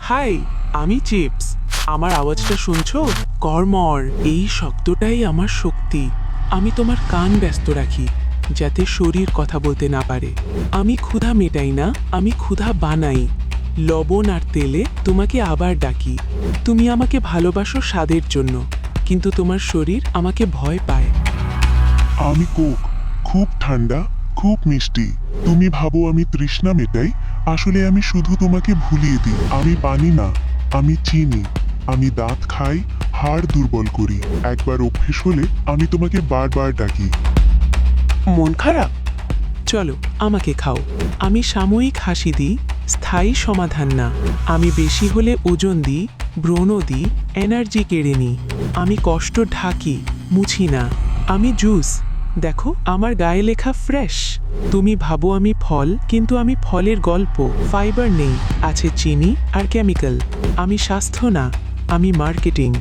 High, আমি chips. আমার আওয়াজটা শুনছো? কর্মর, এই শব্দটাই আমার শক্তি। আমি তোমার কান ব্যস্ত রাখি যাতে শরীর কথা বলতে না পারে। আমি ক্ষুধা মেটাই না, আমি ক্ষুধা বানাই। লবণ আর তেলে তোমাকে আবার ডাকি। তুমি আমাকে ভালোবাসো স্বাদের জন্য, কিন্তু তোমার শরীর আমাকে ভয় পায়। আমি কোক, খুব ঠান্ডা, খুব মিষ্টি। তুমি ভাবো আমি তৃষ্ণা মেটাই, আসলে আমি শুধু তোমাকে ভুলিয়ে দিই। আমি পানি না, আমি চিনি। আমি দাঁত খাই, হাড় দুর্বল করি। একবার অভ্যেস হলে আমি তোমাকে বারবার ডাকি। মন খারাপ? চলো আমাকে খাও। আমি সাময়িক হাসি দিই, স্থায়ী সমাধান না। আমি বেশি হলে ওজন দিই, ব্রণ দিই, এনার্জি কেড়ে নিই। আমি কষ্ট ঢাকি, মুছি না। আমি জুস, দেখো আমার গায়ে লেখা ফ্রেশ। তুমি ভাবো আমি ফল, কিন্তু আমি ফলের গল্প। ফাইবার নেই, আছে চিনি আর কেমিক্যাল। আমি স্বাস্থ্য না, আমি মার্কেটিং।